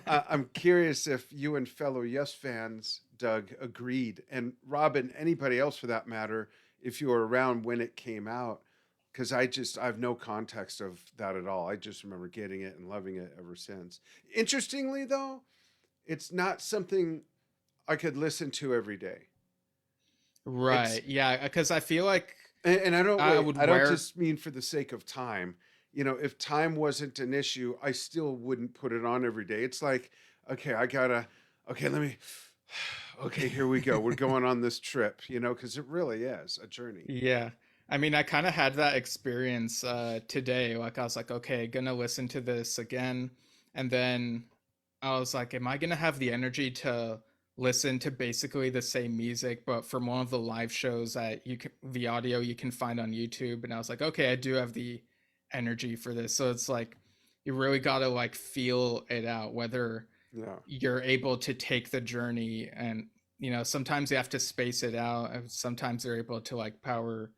I'm curious if you and fellow Yes fans, Doug, agreed, and Robin, anybody else for that matter, if you were around when it came out, because I have no context of that at all. I just remember getting it and loving it ever since. Interestingly, though, it's not something I could listen to every day. It's Right. Yeah, because I feel like and I don't I wait. would I don't wear. just mean for the sake of time. If time wasn't an issue, I still wouldn't put it on every day. It's like, okay, I gotta, okay, let me, okay, here we go. We're going on this trip, because it really is a journey. Yeah. I mean, I kind of had that experience today. Like, I was like, okay, gonna listen to this again. And then I was like, am I gonna have the energy to listen to basically the same music, but from one of the live shows that the audio you can find on YouTube? And I was like, okay, I do have the energy for this. So it's like, you really gotta like feel it out, whether Yeah, you're able to take the journey. And sometimes you have to space it out, and sometimes they're able to like power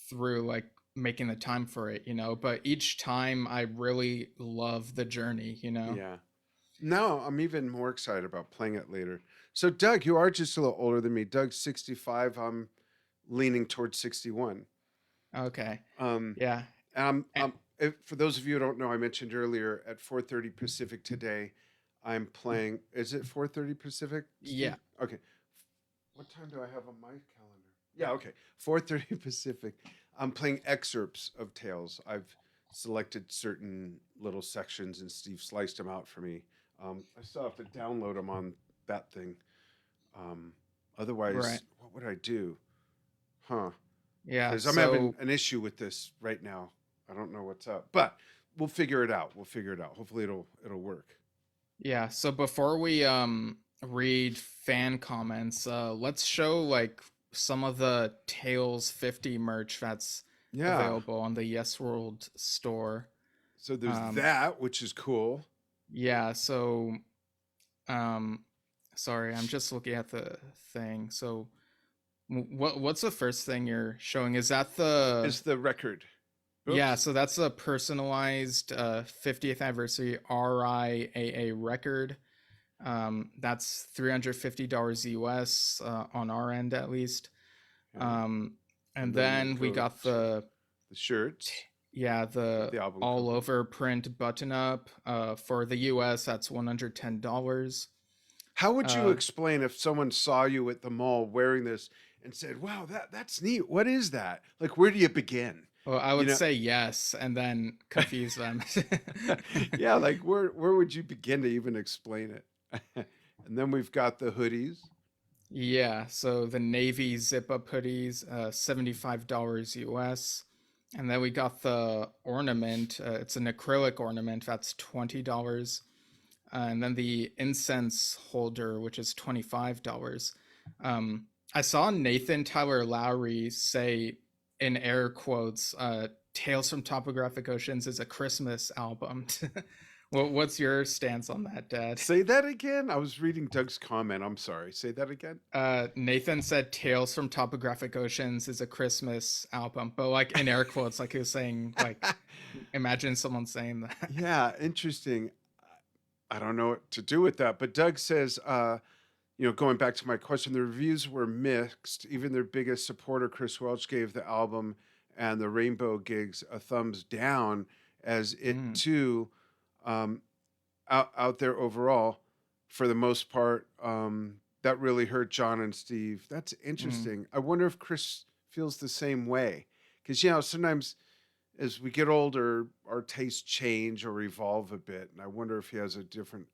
through like making the time for it, but each time I really love the journey. yeah. No, I'm even more excited about playing it later. So, Doug, you are just a little older than me. Doug's 65. I'm leaning towards 61. Okay. Um, Yeah. And Eh, for those of you who don't know, I mentioned earlier at 4:30 Pacific today, I'm playing. Is it 4:30 Pacific, yeah. Steve? Okay. What time do I have on my calendar? Yeah, okay. 4:30 Pacific. I'm playing excerpts of Tales. I've selected certain little sections, and Steve sliced them out for me. I still have to download them on that thing. Um, Right. Otherwise, what would I do? Huh? Yeah. Because I'm having So an issue with this right now. I don't know what's up, but we'll figure it out. We'll figure it out. Hopefully, it'll work. yeah. So before we read fan comments, let's show like some of the Tales 50 merch that's Yeah. available on the Yes World store. So there's Um, that, which is cool. yeah. So um, sorry, I'm just looking at the thing. So what's the first thing you're showing? Is that the Is the record? Yeah, Oops. so that's a personalized 50th anniversary RIAA record. That's $350 US on our end at least. Okay. Um, and And then we then we go got to the shirts yeah, with the the album all cover. over print button up. For the US, that's $110. How would you Uh, explain if someone saw you at the mall wearing this and said, "Wow, that's neat. What is that?" Like, where do you begin? well, I You would know? say yes, and then confuse them. Yeah, like where would you begin to even explain it? And then we've got the hoodies. Yeah, so the navy zip up hoodies, $75 US. And then we got the ornament. It's an acrylic ornament. That's $20. And then the incense holder, which is $25. I saw Nathan Tyler Lowry say, in air quotes, Tales from Topographic Oceans is a Christmas album. What's your stance on that, Dad? Say that again. I was reading Doug's comment. I'm sorry. Say that again. Nathan said Tales from Topographic Oceans is a Christmas album, but like in air quotes, like he was saying, like, imagine someone saying that. Yeah, interesting. I don't know what to do with that, but Doug says, going back to my question, the reviews were mixed. Even their biggest supporter, Chris Welch, gave the album and the Rainbow Gigs a thumbs down, as it Mm, too, um, out there overall, for the most part, that really hurt John and Steve. That's mm, interesting. I wonder if Chris feels the same way, because sometimes as we get older, our tastes change or evolve a bit, and I wonder if he has a different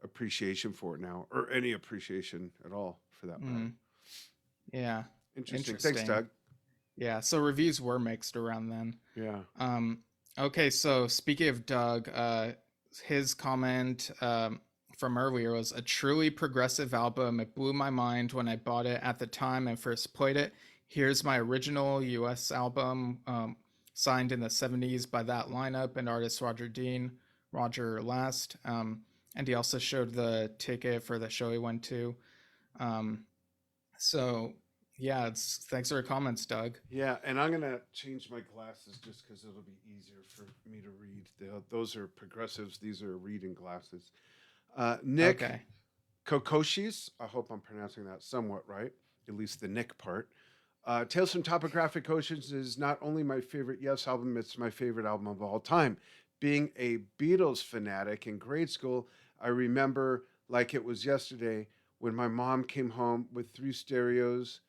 appreciation for it now, or any appreciation at all, for that matter. mm. Yeah, Interesting. Thanks, interesting. Doug. Yeah, so reviews were mixed around then. Yeah. Um, okay, so speaking of Doug, his comment from earlier was a truly progressive album. It blew my mind when I bought it at the time and first played it. Here's my original US album, signed in the 70s by that lineup and artist Roger Dean, Roger Last. And he also showed the ticket for the show he went to. Um, So yeah, it's thanks for your comments, Doug. Yeah, and I'm gonna change my glasses just because it'll be easier for me to read. Those are progressives. These are reading glasses. Nick Okay. Kokoshis. I hope I'm pronouncing that somewhat right, at least the Nick part. Tales from Topographic Oceans is not only my favorite Yes album, it's my favorite album of all time. Being a Beatles fanatic in grade school, I remember like it was yesterday when my mom came home with three stereos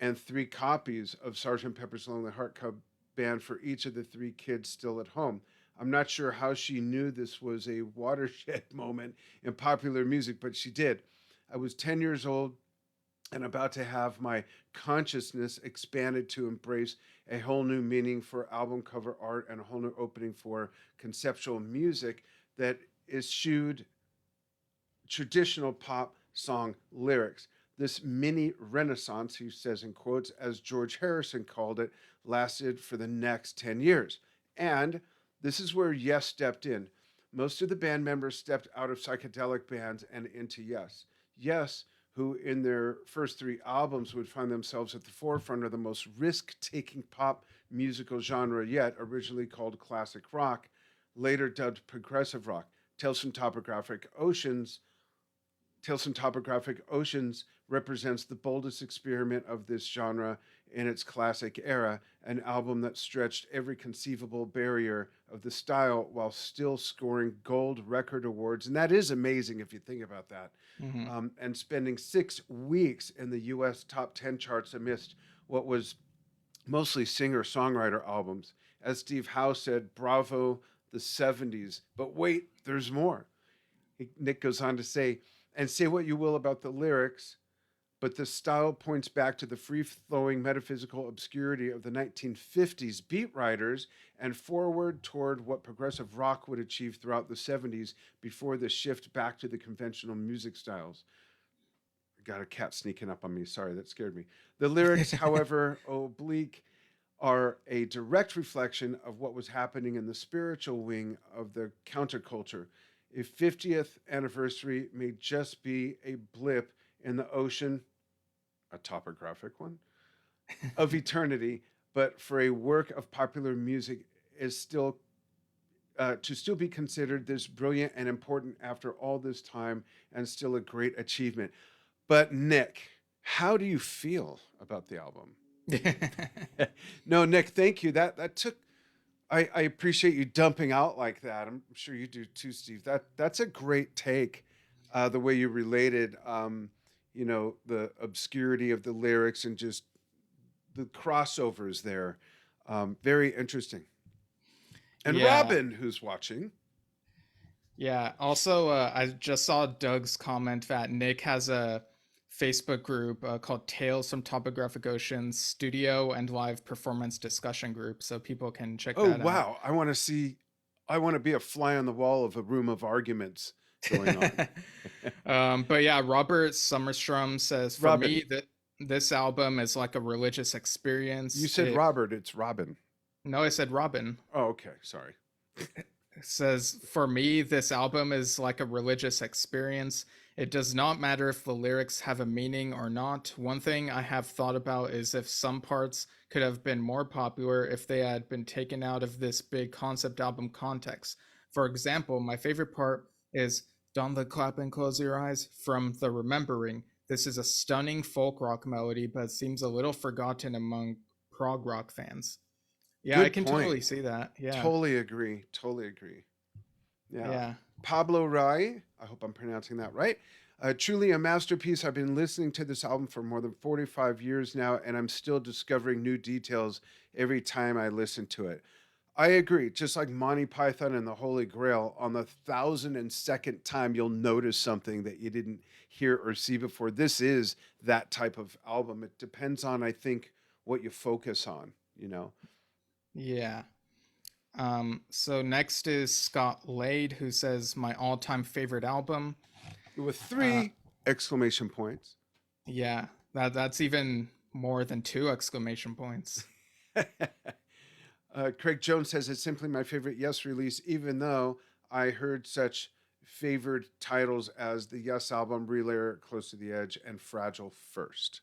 and three copies of Sergeant Pepper's Lonely Heart Club Band for each of the three kids still at home. I'm not sure how she knew this was a watershed moment in popular music, but she did. I was 10 years old and about to have my consciousness expanded to embrace a whole new meaning for album cover art and a whole new opening for conceptual music that eschewed traditional pop song lyrics. This mini renaissance, he says in quotes, as George Harrison called it, lasted for the next 10 years. And this is where Yes stepped in. Most of the band members stepped out of psychedelic bands and into Yes. Yes, who in their first three albums would find themselves at the forefront of the most risk taking pop musical genre yet, originally called classic rock, later dubbed progressive rock. Tales from Topographic Oceans Tales from Topographic Oceans represents the boldest experiment of this genre in its classic era, an album that stretched every conceivable barrier of the style while still scoring gold record awards. And that is amazing if you think about that. Hmm. And spending 6 weeks in the US top 10 charts amidst what was mostly singer songwriter albums. As Steve Howe said, bravo the 70s. But wait, there's more. Nick goes on to say, and say what you will about the lyrics, but the style points back to the free flowing metaphysical obscurity of the 1950s beat writers and forward toward what progressive rock would achieve throughout the 70s before the shift back to the conventional music styles. Got a cat sneaking up on me. Sorry, that scared me. The lyrics, however oblique, are a direct reflection of what was happening in the spiritual wing of the counterculture. A 50th anniversary may just be a blip in the ocean, a topographic one, of eternity, but for a work of popular music is still to still be considered this brilliant and important after all this time and still a great achievement. But Nick, how do you feel about the album? No, Nick, thank you. That took I appreciate you dumping out like that. I'm sure you do too, Steve. That's a great take. The way you related, the obscurity of the lyrics and just the crossovers there. Very interesting. And Yeah. Robin, who's watching, Yeah. Also, I just saw Doug's comment that Nick has a Facebook group called Tales from Topographic Oceans Studio and Live Performance Discussion Group, so people can check oh that out. wow, I want to see. I want to be a fly on the wall of a room of arguments going on. But yeah, Robert Summerstrom says, for Robin, me, that this album is like a religious you experience. said It Robert. It's Robin. No, I said Robin. Oh, okay. Sorry. Says, for me, this album is like a religious experience. It does not matter if the lyrics have a meaning or not. One thing I have thought about is if some parts could have been more popular if they had been taken out of this big concept album context. For example, my favorite part is Don the Clap and Close Your Eyes from The Remembering. This is a stunning folk rock melody, but seems a little forgotten among prog rock fans. Yeah, I Good can point. totally see that. Yeah. Totally agree. Totally agree. Yeah. Yeah. Pablo Rai, I hope I'm pronouncing that right. Truly a masterpiece. I've been listening to this album for more than 45 years now, and I'm still discovering new details every time I listen to it. I agree. Just like Monty Python and the Holy Grail, on the 1,002nd time, you'll notice something that you didn't hear or see before. This is that type of album. It depends on, I think, what you focus on, you know. Yeah. So next is Scott Lade, who says my all-time favorite album. With Uh, three exclamation points. yeah, that's even more than two exclamation points. Craig Jones says it's simply my favorite Yes release, even though I heard such favored titles as the Yes album, Relayer, Close to the Edge, and Fragile first.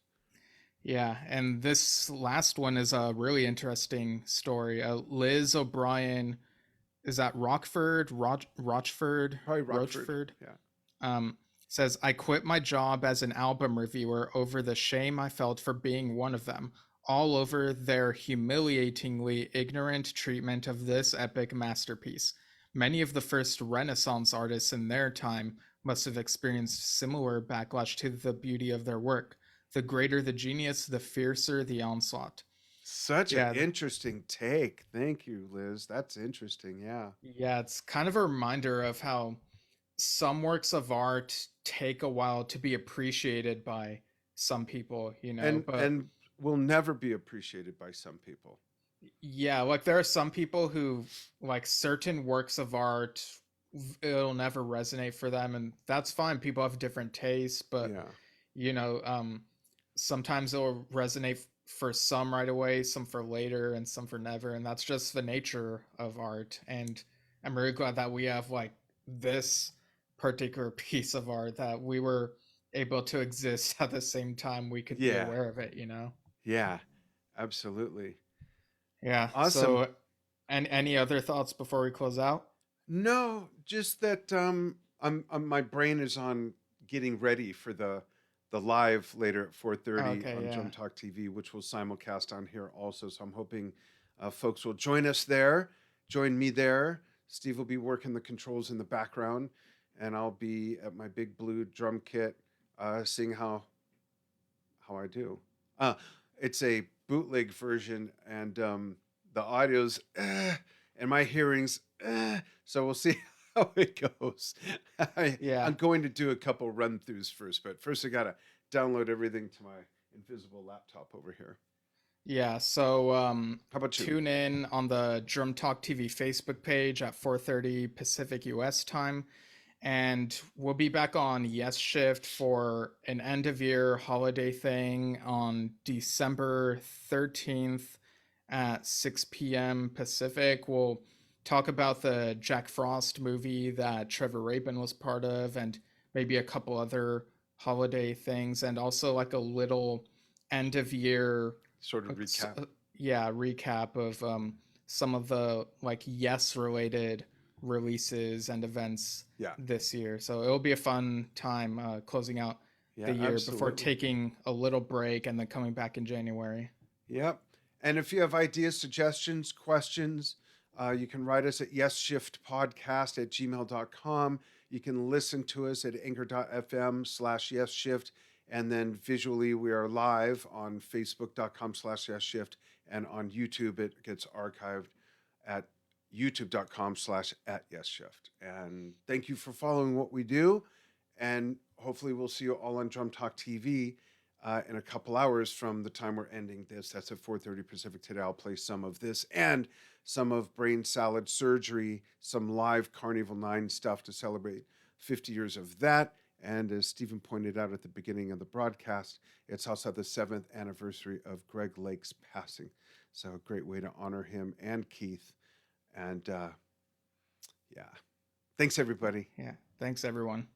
Yeah, and this last one is a really interesting story. Liz O'Brien, is that Rochford, Probably Rockford. Rochford? Yeah. Um, says, I quit my job as an album reviewer over the shame I felt for being one of them, all over their humiliatingly ignorant treatment of this epic masterpiece. Many of the first Renaissance artists in their time must have experienced similar backlash to the beauty of their work. The greater the genius, the fiercer the onslaught. Such an Yeah, interesting take. Thank you, Liz. That's interesting. Yeah. yeah, it's kind of a reminder of how some works of art take a while to be appreciated by some people, but And will never be appreciated by some people. yeah, like there are some people who like certain works of art it'll never resonate for them, and that's fine. People have different tastes, but Yeah. you know, sometimes it'll resonate for some right away, some for later, and some for never, and that's just the nature of art. And I'm really glad that we have like this particular piece of art that we were able to exist at the same time we could be Yeah. aware of it. Yeah. Absolutely. Yeah. Awesome. So, and any other thoughts before we close out? No, just that my brain is on getting ready for the live later at 4:30 Okay. on Yeah. Drum Talk TV, which will simulcast on here also. So I'm hoping folks will join us there, join me there. Steve will be working the controls in the background, and I'll be at my big blue drum kit, seeing how I do. Uh, it's a bootleg version, and the audio's and my hearing's so we'll see how it goes. Yeah. I'm going to do a couple run throughs first, but first I gotta download everything to my invisible laptop over here. Yeah, so How about you? tune in on the Drum Talk TV Facebook page at 4:30 Pacific US time, and we'll be back on Yes Shift for an end of year holiday thing on December 13th at 6 p.m. Pacific. We'll talk about the Jack Frost movie that Trevor Rabin was part of, and maybe a couple other holiday things, and also like a little end of year Sort of uh, recap. yeah, recap of some of the like Yes related releases and events Yeah, this year. So it'll be a fun time closing out the yeah, year before absolutely. taking a little break and then coming back in January. Yep. And if you have ideas, suggestions, questions, you can write us at yesshiftpodcast@gmail.com. You can listen to us at anchor.fm/yesshift. And then visually, we are live on facebook.com/yesshift. And on YouTube, it gets archived at youtube.com/@yesshift. And thank you for following what we do. And hopefully, we'll see you all on Drum Talk TV in a couple hours from the time we're ending this. That's at 4:30 Pacific today. I'll play some of this and some of Brain Salad Surgery, some live Carnival 9 stuff to celebrate 50 years of that. And as Stephen pointed out at the beginning of the broadcast, it's also the 7th anniversary of Greg Lake's passing. So a great way to honor him and Keith. And yeah, thanks everybody. Yeah. Thanks everyone.